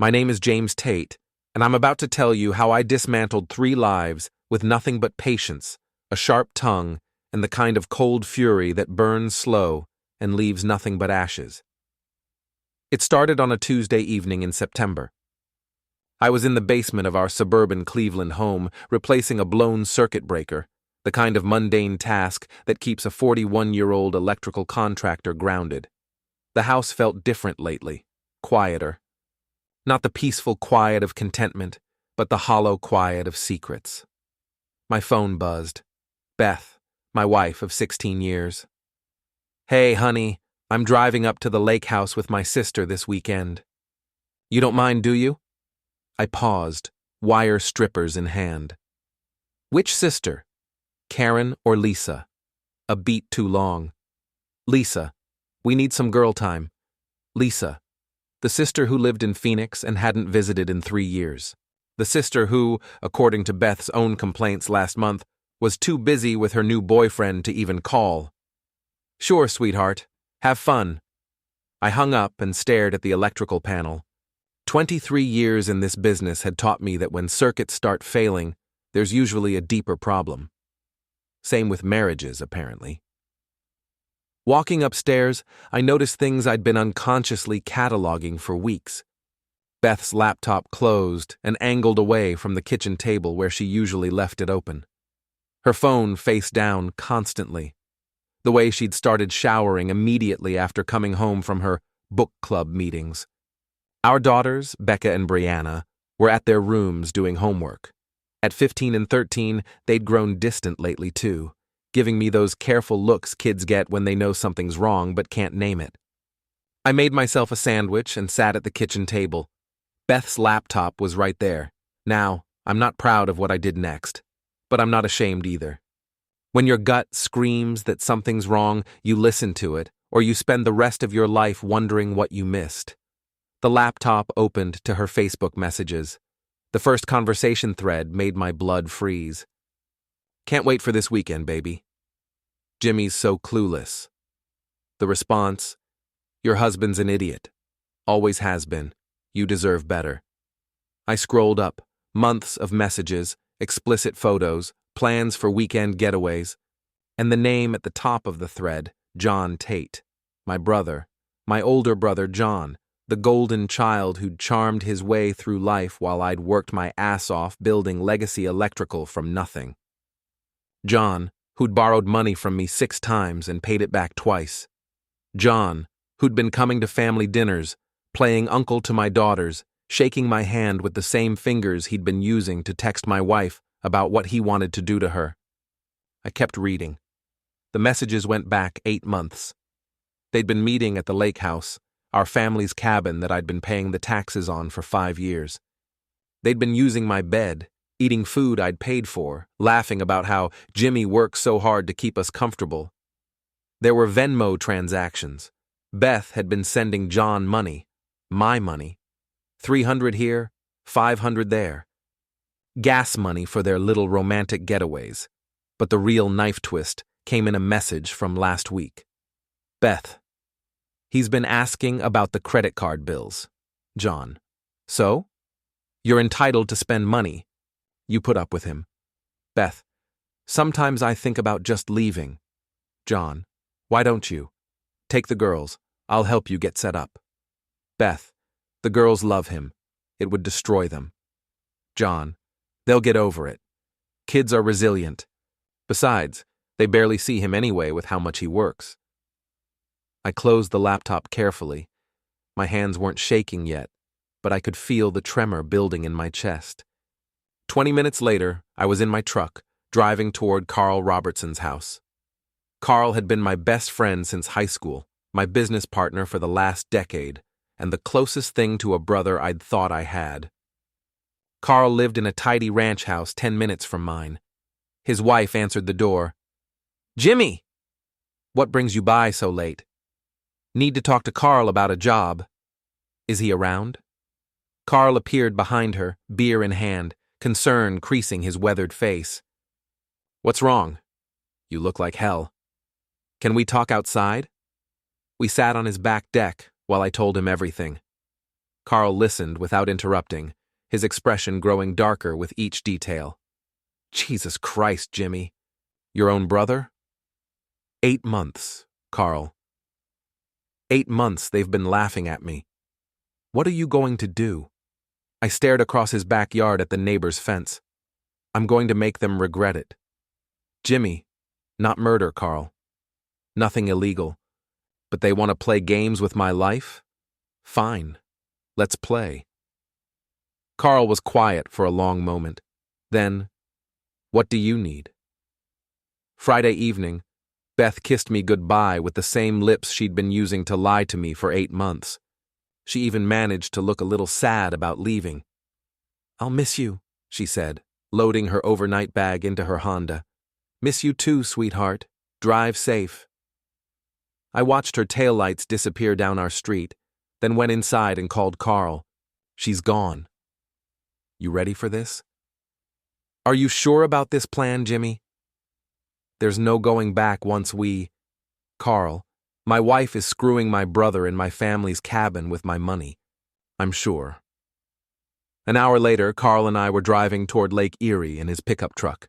My name is James Tate, and I'm about to tell you how I dismantled 3 lives with nothing but patience, a sharp tongue, and the kind of cold fury that burns slow and leaves nothing but ashes. It started on a Tuesday evening in September. I was in the basement of our suburban Cleveland home, replacing a blown circuit breaker, the kind of mundane task that keeps a 41-year-old electrical contractor grounded. The house felt different lately, quieter. Not the peaceful quiet of contentment, but the hollow quiet of secrets. My phone buzzed. Beth, my wife of 16 years. "Hey, honey, I'm driving up to the lake house with my sister this weekend. You don't mind, do you?" I paused, wire strippers in hand. Which sister? Karen or Lisa? A beat too long. Lisa. We need some girl time. Lisa. The sister who lived in Phoenix and hadn't visited in 3 years. The sister who, according to Beth's own complaints last month, was too busy with her new boyfriend to even call. "Sure, sweetheart. Have fun." I hung up and stared at the electrical panel. 23 years in this business had taught me that when circuits start failing, there's usually a deeper problem. Same with marriages, apparently. Walking upstairs, I noticed things I'd been unconsciously cataloging for weeks. Beth's laptop closed and angled away from the kitchen table where she usually left it open. Her phone face down constantly, the way she'd started showering immediately after coming home from her book club meetings. Our daughters, Becca and Brianna, were at their rooms doing homework. At 15 and 13, they'd grown distant lately too, giving me those careful looks kids get when they know something's wrong but can't name it. I made myself a sandwich and sat at the kitchen table. Beth's laptop was right there. Now, I'm not proud of what I did next, but I'm not ashamed either. When your gut screams that something's wrong, you listen to it, or you spend the rest of your life wondering what you missed. The laptop opened to her Facebook messages. The first conversation thread made my blood freeze. "Can't wait for this weekend, baby. Jimmy's so clueless." The response, "Your husband's an idiot. Always has been. You deserve better." I scrolled up, months of messages, explicit photos, plans for weekend getaways, and the name at the top of the thread, John Tate, my brother, my older brother John, the golden child who'd charmed his way through life while I'd worked my ass off building legacy electrical from nothing. John, who'd borrowed money from me 6 times and paid it back twice. John, who'd been coming to family dinners, playing uncle to my daughters, shaking my hand with the same fingers he'd been using to text my wife about what he wanted to do to her. I kept reading. The messages went back 8 months. They'd been meeting at the lake house, our family's cabin that I'd been paying the taxes on for 5 years. They'd been using my bed, eating food I'd paid for, laughing about how Jimmy works so hard to keep us comfortable. There were Venmo transactions. Beth had been sending John money, my money. 300 here, 500 there. Gas money for their little romantic getaways. But the real knife twist came in a message from last week. "Beth, he's been asking about the credit card bills." John, "So? You're entitled to spend money. You put up with him." Beth, "Sometimes I think about just leaving." John, "Why don't you? Take the girls. I'll help you get set up." Beth, "The girls love him. It would destroy them." John, "They'll get over it. Kids are resilient. Besides, they barely see him anyway with how much he works." I closed the laptop carefully. My hands weren't shaking yet, but I could feel the tremor building in my chest. 20 minutes later, I was in my truck, driving toward Carl Robertson's house. Carl had been my best friend since high school, my business partner for the last decade, and the closest thing to a brother I'd thought I had. Carl lived in a tidy ranch house 10 minutes from mine. His wife answered the door. "Jimmy! What brings you by so late?" "Need to talk to Carl about a job." "Is he around?" Carl appeared behind her, beer in hand, concern creasing his weathered face. "What's wrong?" "You look like hell." "Can we talk outside?" We sat on his back deck while I told him everything. Carl listened without interrupting, his expression growing darker with each detail. Jesus Christ, Jimmy. Your own brother? 8 months, Carl. 8 months they've been laughing at me. What are you going to do? I stared across his backyard at the neighbor's fence. I'm going to make them regret it. Jimmy, not murder, Carl. Nothing illegal. But they want to play games with my life? Fine. Let's play. Carl was quiet for a long moment. Then, what do you need? Friday evening, Beth kissed me goodbye with the same lips she'd been using to lie to me for 8 months. She even managed to look a little sad about leaving. I'll miss you, she said, loading her overnight bag into her Honda. Miss you too, sweetheart. Drive safe. I watched her taillights disappear down our street, then went inside and called Carl. She's gone. You ready for this? Are you sure about this plan, Jimmy? There's no going back once Carl, my wife is screwing my brother in my family's cabin with my money. I'm sure. An hour later, Carl and I were driving toward Lake Erie in his pickup truck.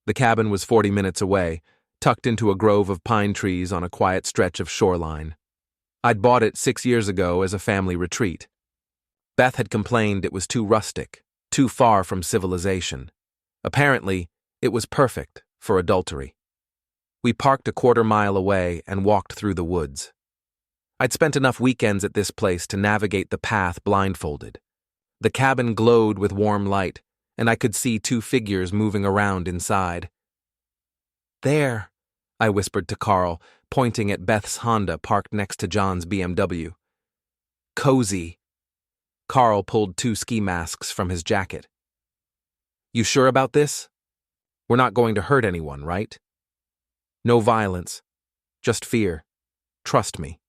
The cabin was 40 minutes away, tucked into a grove of pine trees on a quiet stretch of shoreline. I'd bought it 6 years ago as a family retreat. Beth had complained it was too rustic, too far from civilization. Apparently, it was perfect for adultery. We parked a quarter-mile away and walked through the woods. I'd spent enough weekends at this place to navigate the path blindfolded. The cabin glowed with warm light, and I could see 2 figures moving around inside. There, I whispered to Carl, pointing at Beth's Honda parked next to John's BMW. Cozy. Carl pulled 2 ski masks from his jacket. You sure about this? We're not going to hurt anyone, right? No violence, just fear. Trust me.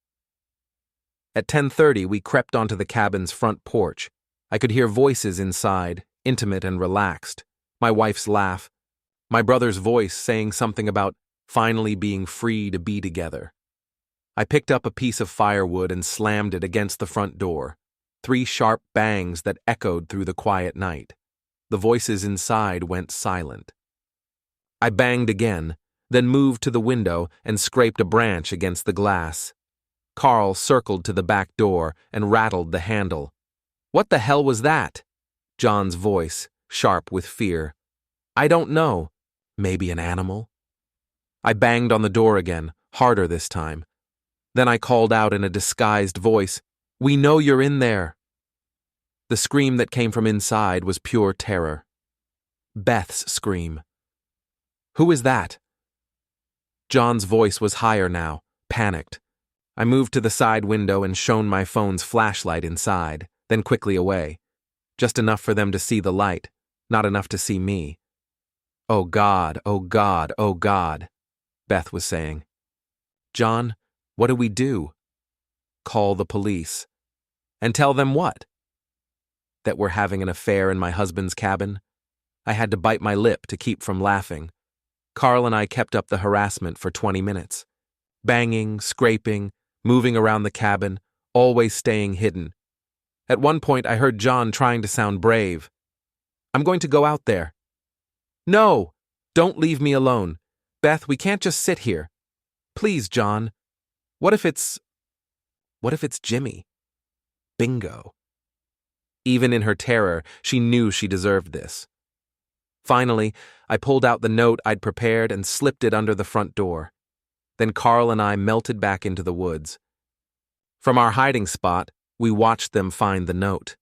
At 10:30, we crept onto the cabin's front porch. I could hear voices inside, intimate and relaxed. My wife's laugh. My brother's voice saying something about finally being free to be together. I picked up a piece of firewood and slammed it against the front door. 3 sharp bangs that echoed through the quiet night. The voices inside went silent. I banged again, then moved to the window and scraped a branch against the glass. Carl circled to the back door and rattled the handle. What the hell was that? John's voice, sharp with fear. I don't know. Maybe an animal? I banged on the door again, harder this time. Then I called out in a disguised voice, We know you're in there. The scream that came from inside was pure terror. Beth's scream. Who is that? John's voice was higher now, panicked. I moved to the side window and shone my phone's flashlight inside, then quickly away. Just enough for them to see the light, not enough to see me. Oh God, oh God, oh God, Beth was saying. John, what do we do? Call the police. And tell them what? That we're having an affair in my husband's cabin? I had to bite my lip to keep from laughing. Carl and I kept up the harassment for 20 minutes. Banging, scraping, moving around the cabin, always staying hidden. At one point I heard John trying to sound brave. I'm going to go out there. No! Don't leave me alone. Beth, we can't just sit here. Please, John. What if it's Jimmy? Bingo. Even in her terror, she knew she deserved this. Finally, I pulled out the note I'd prepared and slipped it under the front door. Then Carl and I melted back into the woods. From our hiding spot, we watched them find the note.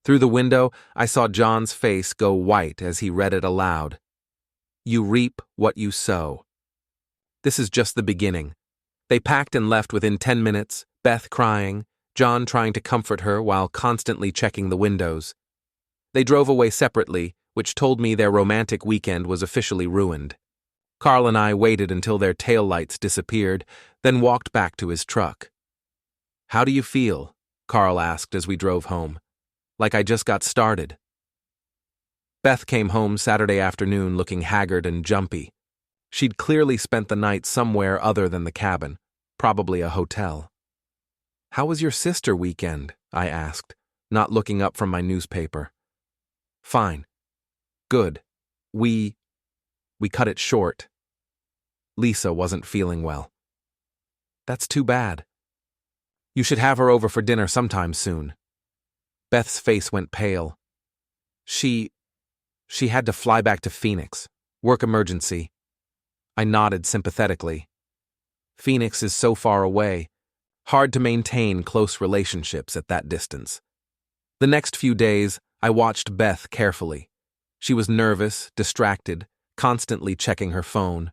Through the window, I saw John's face go white as he read it aloud. You reap what you sow. This is just the beginning. They packed and left within 10 minutes, Beth crying, John trying to comfort her while constantly checking the windows. They drove away separately, which told me their romantic weekend was officially ruined. Carl and I waited until their taillights disappeared, then walked back to his truck. How do you feel? Carl asked as we drove home. Like I just got started. Beth came home Saturday afternoon looking haggard and jumpy. She'd clearly spent the night somewhere other than the cabin, probably a hotel. How was your sister weekend? I asked, not looking up from my newspaper. Fine. Good. We cut it short. Lisa wasn't feeling well. That's too bad. You should have her over for dinner sometime soon. Beth's face went pale. She had to fly back to Phoenix. Work emergency. I nodded sympathetically. Phoenix is so far away. Hard to maintain close relationships at that distance. The next few days, I watched Beth carefully. She was nervous, distracted, constantly checking her phone.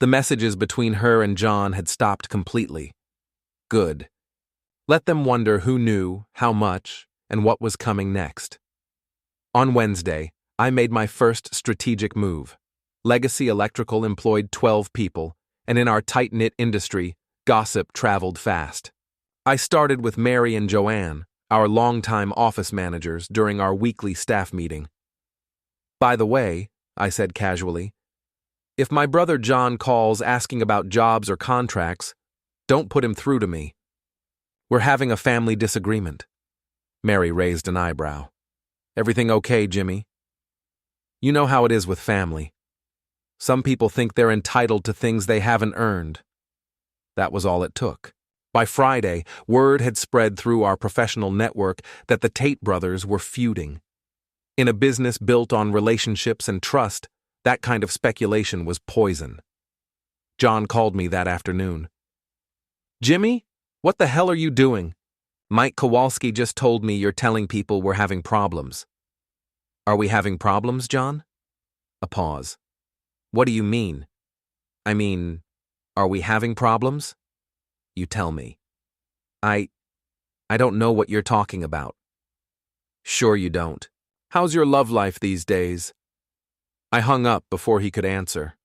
The messages between her and John had stopped completely. Good. Let them wonder who knew, how much, and what was coming next. On Wednesday, I made my first strategic move. Legacy Electrical employed 12 people, and in our tight-knit industry, gossip traveled fast. I started with Mary and Joanne, our longtime office managers, during our weekly staff meeting. By the way, I said casually, if my brother John calls asking about jobs or contracts, don't put him through to me. We're having a family disagreement. Mary raised an eyebrow. Everything okay, Jimmy? You know how it is with family. Some people think they're entitled to things they haven't earned. That was all it took. By Friday, word had spread through our professional network that the Tate brothers were feuding. In a business built on relationships and trust, that kind of speculation was poison. John called me that afternoon. Jimmy, what the hell are you doing? Mike Kowalski just told me you're telling people we're having problems. Are we having problems, John? A pause. What do you mean? I mean, are we having problems? You tell me. I don't know what you're talking about. Sure you don't. How's your love life these days? I hung up before he could answer.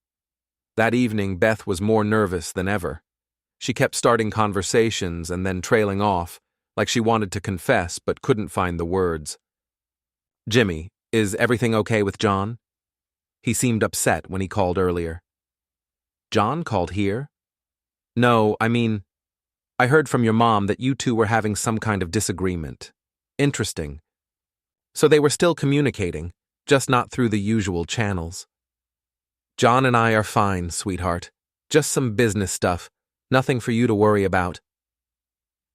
That evening, Beth was more nervous than ever. She kept starting conversations and then trailing off, like she wanted to confess but couldn't find the words. Jimmy, is everything okay with John? He seemed upset when he called earlier. John called here? No, I mean, I heard from your mom that you two were having some kind of disagreement. Interesting. So they were still communicating, just not through the usual channels. John and I are fine, sweetheart. Just some business stuff. Nothing for you to worry about.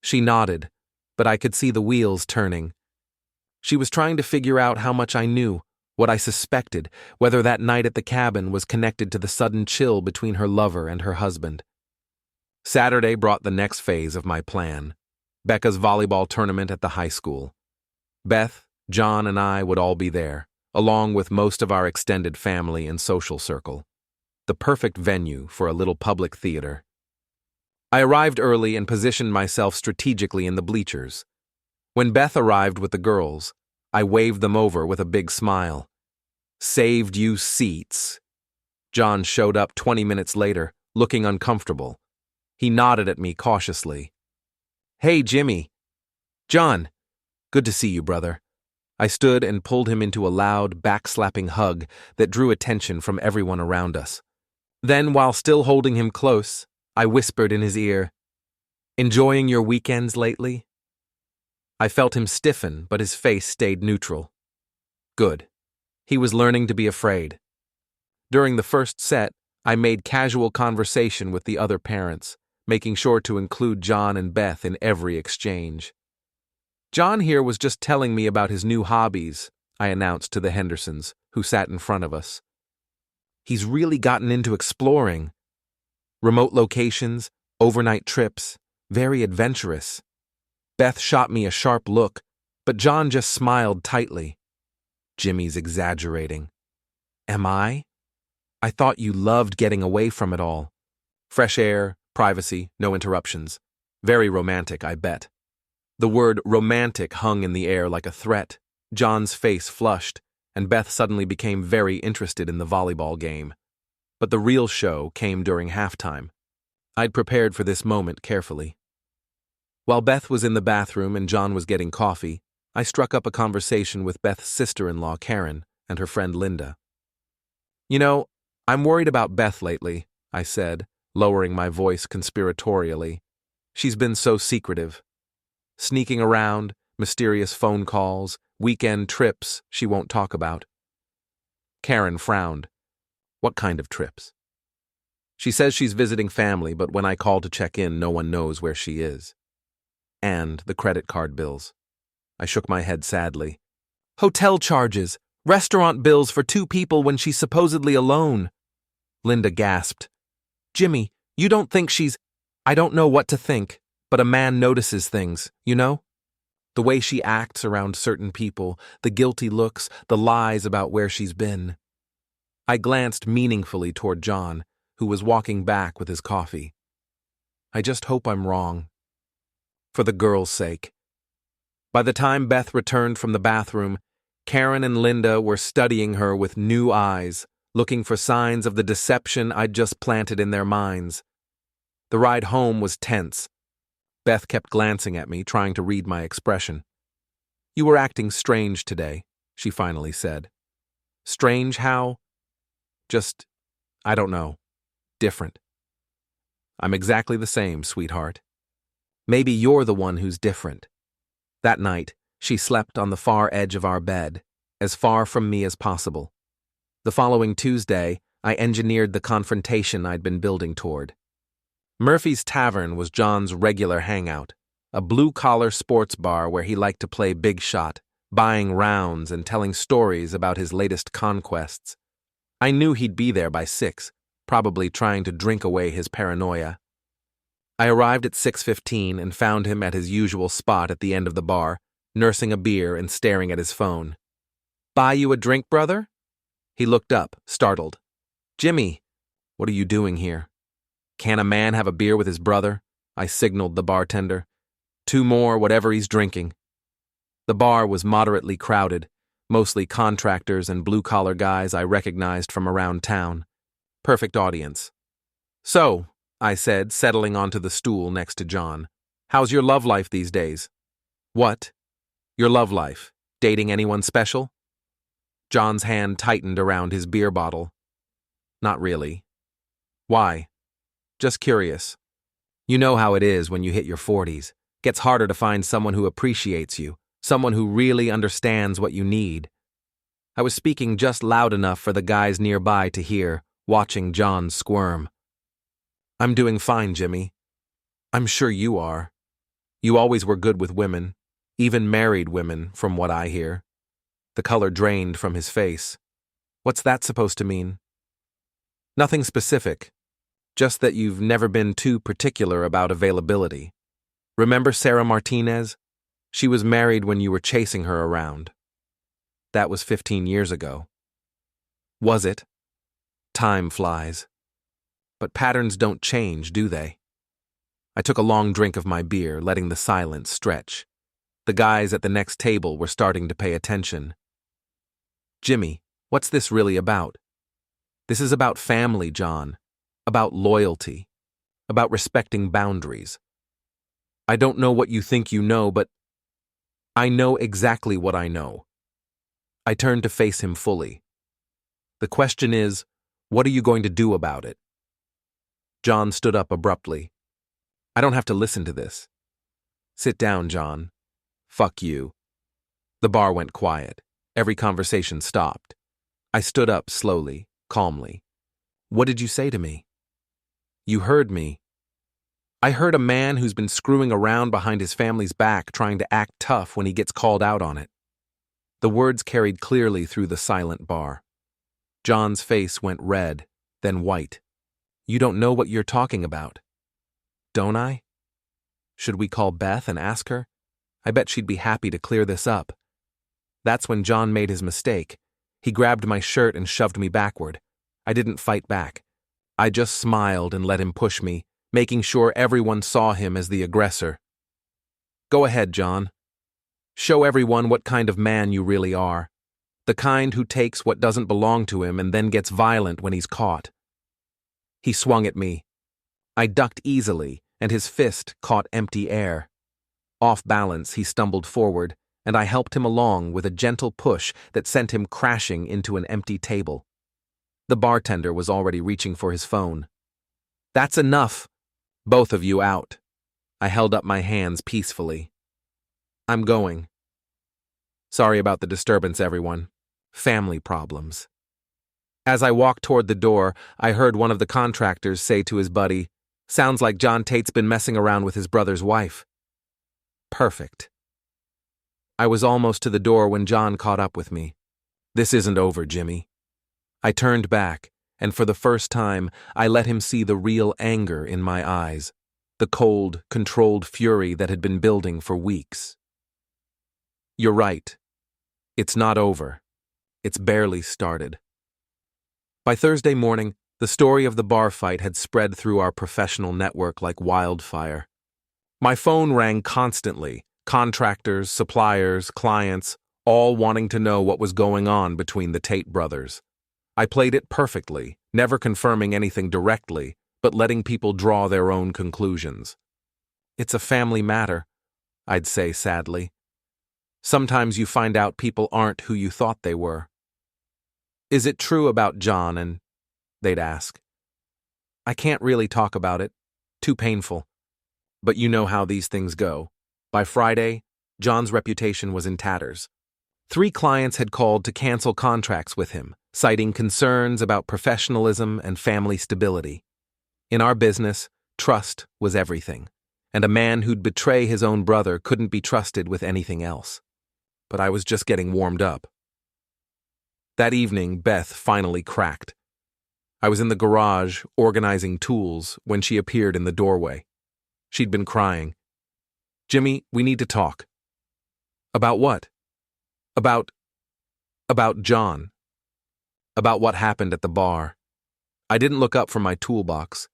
She nodded, but I could see the wheels turning. She was trying to figure out how much I knew, what I suspected, whether that night at the cabin was connected to the sudden chill between her lover and her husband. Saturday brought the next phase of my plan, Becca's volleyball tournament at the high school. Beth, John, and I would all be there, along with most of our extended family and social circle. The perfect venue for a little public theater. I arrived early and positioned myself strategically in the bleachers. When Beth arrived with the girls, I waved them over with a big smile. Saved you seats. John showed up 20 minutes later, looking uncomfortable. He nodded at me cautiously. Hey, Jimmy. John. Good to see you, brother. I stood and pulled him into a loud, backslapping hug that drew attention from everyone around us. Then, while still holding him close, I whispered in his ear, Enjoying your weekends lately? I felt him stiffen, but his face stayed neutral. Good. He was learning to be afraid. During the first set, I made casual conversation with the other parents, making sure to include John and Beth in every exchange. John here was just telling me about his new hobbies, I announced to the Hendersons, who sat in front of us. He's really gotten into exploring. Remote locations, overnight trips, very adventurous. Beth shot me a sharp look, but John just smiled tightly. Jimmy's exaggerating. Am I? I thought you loved getting away from it all. Fresh air, privacy, no interruptions. Very romantic, I bet. The word romantic hung in the air like a threat. John's face flushed, and Beth suddenly became very interested in the volleyball game. But the real show came during halftime. I'd prepared for this moment carefully. While Beth was in the bathroom and John was getting coffee, I struck up a conversation with Beth's sister-in-law, Karen, and her friend Linda. You know, I'm worried about Beth lately, I said, lowering my voice conspiratorially. She's been so secretive. Sneaking around, mysterious phone calls, weekend trips she won't talk about. Karen frowned. What kind of trips? She says she's visiting family, but when I call to check in, no one knows where she is. And the credit card bills. I shook my head sadly. Hotel charges, restaurant bills for 2 people when she's supposedly alone. Linda gasped. Jimmy, you don't think she's... I don't know what to think, but a man notices things, you know? The way she acts around certain people, the guilty looks, the lies about where she's been. I glanced meaningfully toward John, who was walking back with his coffee. I just hope I'm wrong. For the girl's sake. By the time Beth returned from the bathroom, Karen and Linda were studying her with new eyes, looking for signs of the deception I'd just planted in their minds. The ride home was tense. Beth kept glancing at me, trying to read my expression. You were acting strange today, she finally said. Strange how? Just, I don't know. Different. I'm exactly the same, sweetheart. Maybe you're the one who's different. That night, she slept on the far edge of our bed, as far from me as possible. The following Tuesday, I engineered the confrontation I'd been building toward. Murphy's Tavern was John's regular hangout, a blue-collar sports bar where he liked to play big shot, buying rounds and telling stories about his latest conquests. I knew he'd be there by 6, probably trying to drink away his paranoia. I arrived at 6:15 and found him at his usual spot at the end of the bar, nursing a beer and staring at his phone. Buy you a drink, brother? He looked up, startled. Jimmy, what are you doing here? Can a man have a beer with his brother? I signaled the bartender. 2 more, whatever he's drinking. The bar was moderately crowded, mostly contractors and blue-collar guys I recognized from around town. Perfect audience. So, I said, settling onto the stool next to John, how's your love life these days? What? Your love life. Dating anyone special? John's hand tightened around his beer bottle. Not really. Why? Just curious. You know how it is when you hit your 40s. Gets harder to find someone who appreciates you, someone who really understands what you need. I was speaking just loud enough for the guys nearby to hear, watching John squirm. I'm doing fine, Jimmy. I'm sure you are. You always were good with women, even married women, from what I hear. The color drained from his face. What's that supposed to mean? Nothing specific. Just that you've never been too particular about availability. Remember Sarah Martinez? She was married when you were chasing her around. That was 15 years ago. Was it? Time flies. But patterns don't change, do they? I took a long drink of my beer, letting the silence stretch. The guys at the next table were starting to pay attention. Jimmy, what's this really about? This is about family, John. About loyalty. About respecting boundaries. I don't know what you think you know, but I know exactly what I know. I turned to face him fully. The question is, what are you going to do about it? John stood up abruptly. I don't have to listen to this. Sit down, John. Fuck you. The bar went quiet. Every conversation stopped. I stood up slowly, calmly. What did you say to me? You heard me. I heard a man who's been screwing around behind his family's back trying to act tough when he gets called out on it. The words carried clearly through the silent bar. John's face went red, then white. You don't know what you're talking about. Don't I? Should we call Beth and ask her? I bet she'd be happy to clear this up. That's when John made his mistake. He grabbed my shirt and shoved me backward. I didn't fight back. I just smiled and let him push me, making sure everyone saw him as the aggressor. Go ahead, John. Show everyone what kind of man you really are. The kind who takes what doesn't belong to him and then gets violent when he's caught. He swung at me. I ducked easily, and his fist caught empty air. Off balance, he stumbled forward, and I helped him along with a gentle push that sent him crashing into an empty table. The bartender was already reaching for his phone. That's enough. Both of you out. I held up my hands peacefully. I'm going. Sorry about the disturbance, everyone. Family problems. As I walked toward the door, I heard one of the contractors say to his buddy, "Sounds like John Tate's been messing around with his brother's wife." Perfect. I was almost to the door when John caught up with me. "This isn't over, Jimmy." I turned back, and for the first time, I let him see the real anger in my eyes, the cold, controlled fury that had been building for weeks. "You're right. It's not over. It's barely started." By Thursday morning, the story of the bar fight had spread through our professional network like wildfire. My phone rang constantly, contractors, suppliers, clients, all wanting to know what was going on between the Tate brothers. I played it perfectly, never confirming anything directly, but letting people draw their own conclusions. "It's a family matter," I'd say sadly. "Sometimes you find out people aren't who you thought they were." "Is it true about John and—" they'd ask. "I can't really talk about it. Too painful. But you know how these things go." By Friday, John's reputation was in tatters. 3 clients had called to cancel contracts with him, citing concerns about professionalism and family stability. In our business, trust was everything, and a man who'd betray his own brother couldn't be trusted with anything else. But I was just getting warmed up. That evening, Beth finally cracked. I was in the garage, organizing tools, when she appeared in the doorway. She'd been crying. "Jimmy, we need to talk." "About what?" About John. About what happened at the bar." I didn't look up from my toolbox.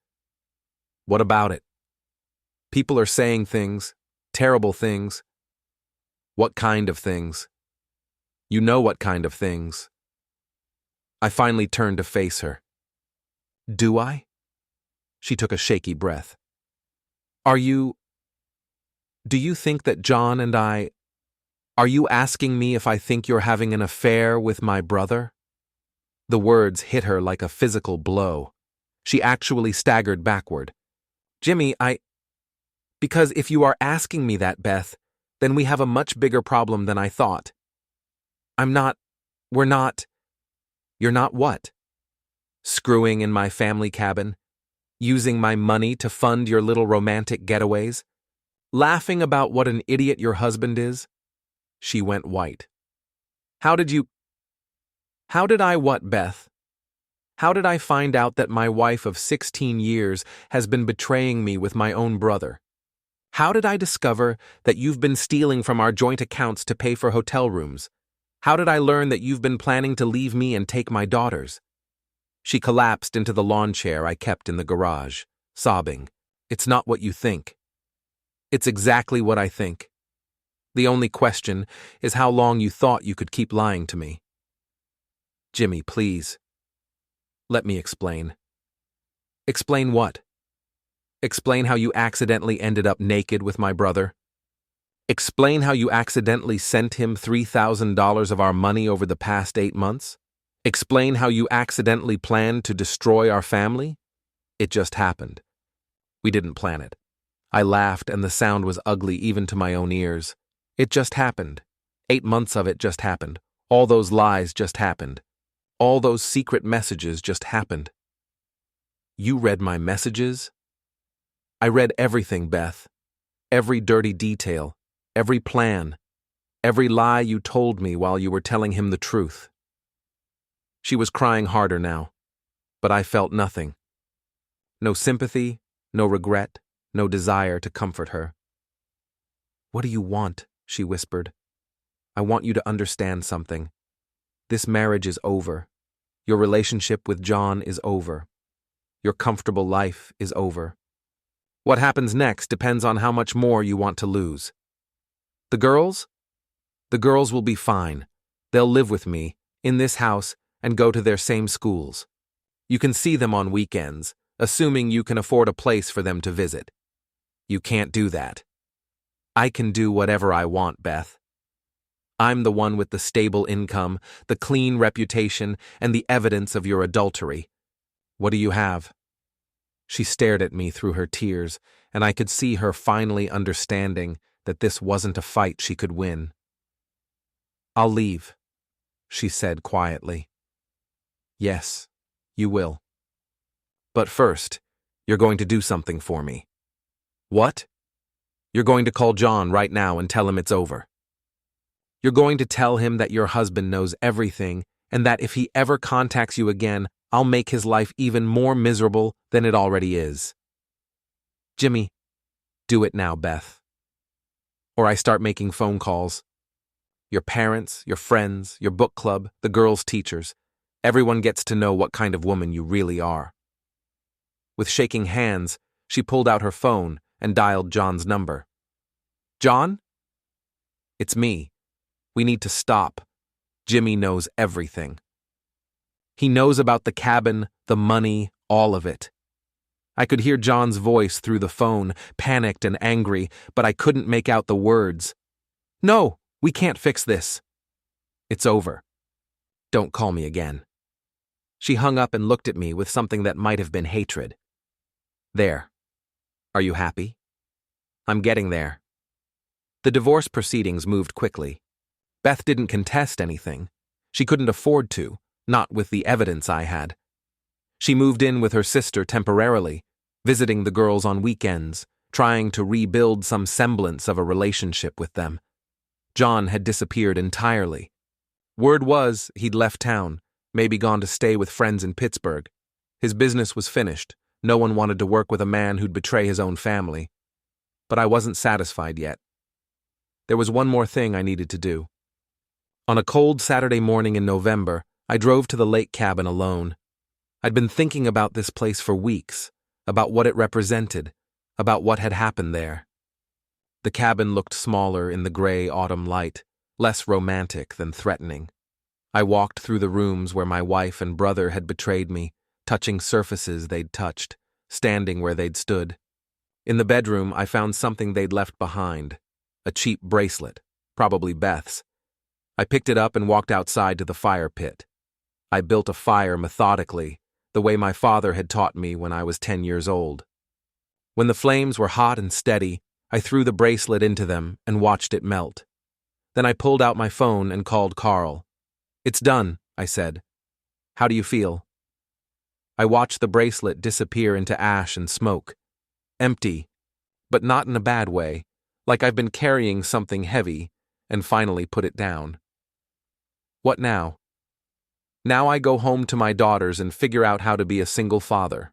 "What about it?" "People are saying things, terrible things." "What kind of things?" "You know what kind of things." I finally turned to face her. "Do I?" She took a shaky breath. Do you think that John and I— are you asking me if I think you're having an affair with my brother?" The words hit her like a physical blow. She actually staggered backward. "Jimmy, because if you are asking me that, Beth, then we have a much bigger problem than I thought. We're not— You're not what? Screwing in my family cabin? Using my money to fund your little romantic getaways? Laughing about what an idiot your husband is?" She went white. How did I what, Beth? How did I find out that my wife of 16 years has been betraying me with my own brother? How did I discover that you've been stealing from our joint accounts to pay for hotel rooms? How did I learn that you've been planning to leave me and take my daughters? She collapsed into the lawn chair I kept in the garage, sobbing. "It's not what you think." "It's exactly what I think. The only question is how long you thought you could keep lying to me." "Jimmy, please. Let me explain." "Explain what?" "Explain how you accidentally ended up naked with my brother. Explain how you accidentally sent him $3,000 of our money over the past 8 months. Explain how you accidentally planned to destroy our family. It just happened. We didn't plan it." I laughed, and the sound was ugly even to my own ears. It just happened. 8 months of it just happened. All those lies just happened. All those secret messages just happened. "You read my messages?" "I read everything, Beth. Every dirty detail, every plan, every lie you told me while you were telling him the truth." She was crying harder now, but I felt nothing. No sympathy, no regret, no desire to comfort her. "What do you want?" she whispered. "I want you to understand something. This marriage is over. Your relationship with John is over. Your comfortable life is over. What happens next depends on how much more you want to lose. The girls? The girls will be fine. They'll live with me, in this house, and go to their same schools. You can see them on weekends, assuming you can afford a place for them to visit. You can't do that. I can do whatever I want, Beth. I'm the one with the stable income, the clean reputation, and the evidence of your adultery. What do you have?" She stared at me through her tears, and I could see her finally understanding, that this wasn't a fight she could win. "I'll leave," she said quietly. "Yes, you will. But first, you're going to do something for me." "What?" "You're going to call John right now and tell him it's over. You're going to tell him that your husband knows everything and that if he ever contacts you again, I'll make his life even more miserable than it already is." "Jimmy, do it now, Beth. Or I start making phone calls. Your parents, your friends, your book club, the girls' teachers. Everyone gets to know what kind of woman you really are." With shaking hands, she pulled out her phone and dialed John's number. "John? It's me. We need to stop. Jimmy knows everything. He knows about the cabin, the money, all of it." I could hear John's voice through the phone, panicked and angry, but I couldn't make out the words. "No, we can't fix this. It's over. Don't call me again." She hung up and looked at me with something that might have been hatred. "There. Are you happy?" "I'm getting there." The divorce proceedings moved quickly. Beth didn't contest anything. She couldn't afford to, not with the evidence I had. She moved in with her sister temporarily, visiting the girls on weekends, trying to rebuild some semblance of a relationship with them. John had disappeared entirely. Word was he'd left town, maybe gone to stay with friends in Pittsburgh. His business was finished. No one wanted to work with a man who'd betray his own family. But I wasn't satisfied yet. There was one more thing I needed to do. On a cold Saturday morning in November, I drove to the lake cabin alone. I'd been thinking about this place for weeks, about what it represented, about what had happened there. The cabin looked smaller in the gray autumn light, less romantic than threatening. I walked through the rooms where my wife and brother had betrayed me, touching surfaces they'd touched, standing where they'd stood. In the bedroom, I found something they'd left behind, a cheap bracelet, probably Beth's. I picked it up and walked outside to the fire pit. I built a fire methodically, the way my father had taught me when I was 10 years old. When the flames were hot and steady, I threw the bracelet into them and watched it melt. Then I pulled out my phone and called Carl. "It's done," I said. "How do you feel?" I watched the bracelet disappear into ash and smoke. Empty, but not in a bad way, like I've been carrying something heavy and finally put it down. What now? Now I go home to my daughters and figure out how to be a single father.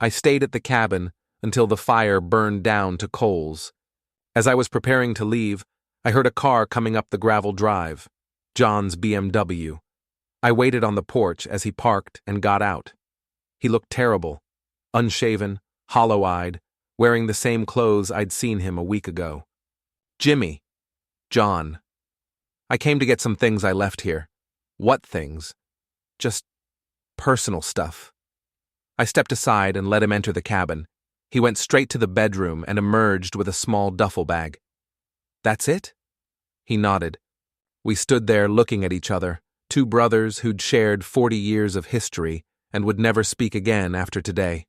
I stayed at the cabin until the fire burned down to coals. As I was preparing to leave, I heard a car coming up the gravel drive, John's BMW. I waited on the porch as he parked and got out. He looked terrible, unshaven, hollow-eyed, wearing the same clothes I'd seen him a week ago. "Jimmy." "John. I came to get some things I left here." "What things?" "Just personal stuff." I stepped aside and let him enter the cabin. He went straight to the bedroom and emerged with a small duffel bag. "That's it?" He nodded. We stood there looking at each other, two brothers who'd shared 40 years of history and would never speak again after today.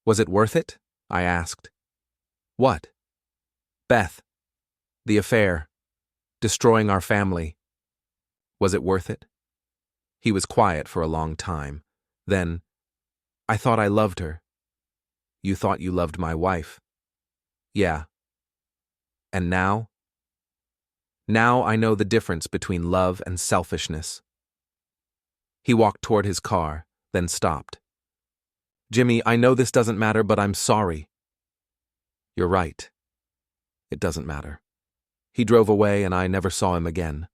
"Was it worth it?" I asked. "What?" "Beth. The affair. Destroying our family. Was it worth it?" He was quiet for a long time. Then, "I thought I loved her." "You thought you loved my wife?" "Yeah." "And now?" "Now I know the difference between love and selfishness." He walked toward his car, then stopped. "Jimmy, I know this doesn't matter, but I'm sorry." "You're right. It doesn't matter." He drove away and I never saw him again.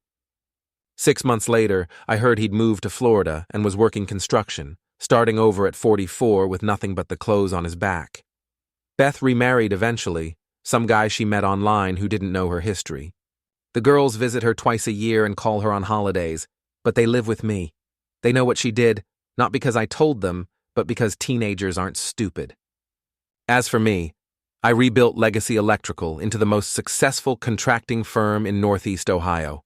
6 months later, I heard he'd moved to Florida and was working construction, starting over at 44 with nothing but the clothes on his back. Beth remarried eventually, some guy she met online who didn't know her history. The girls visit her twice a year and call her on holidays, but they live with me. They know what she did, not because I told them, but because teenagers aren't stupid. As for me, I rebuilt Legacy Electrical into the most successful contracting firm in Northeast Ohio.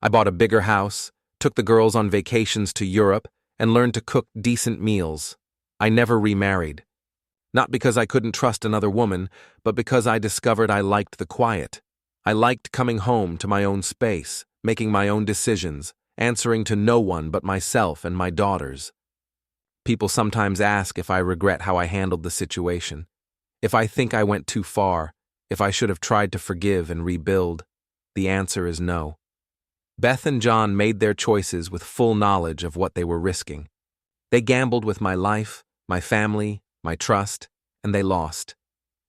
I bought a bigger house, took the girls on vacations to Europe, and learned to cook decent meals. I never remarried. Not because I couldn't trust another woman, but because I discovered I liked the quiet. I liked coming home to my own space, making my own decisions, answering to no one but myself and my daughters. People sometimes ask if I regret how I handled the situation, if I think I went too far, if I should have tried to forgive and rebuild. The answer is no. Beth and John made their choices with full knowledge of what they were risking. They gambled with my life, my family, my trust, and they lost.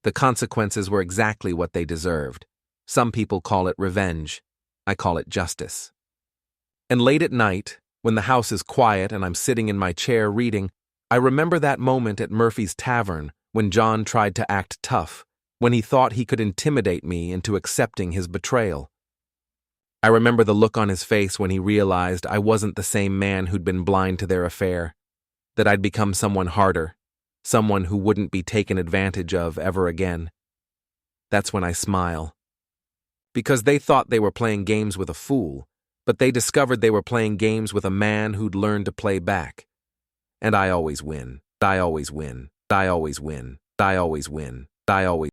The consequences were exactly what they deserved. Some people call it revenge. I call it justice. And late at night, when the house is quiet and I'm sitting in my chair reading, I remember that moment at Murphy's Tavern when John tried to act tough, when he thought he could intimidate me into accepting his betrayal. I remember the look on his face when he realized I wasn't the same man who'd been blind to their affair, that I'd become someone harder, someone who wouldn't be taken advantage of ever again. That's when I smile. Because they thought they were playing games with a fool, but they discovered they were playing games with a man who'd learned to play back. And I always win. I always win. I always win. I always win. I always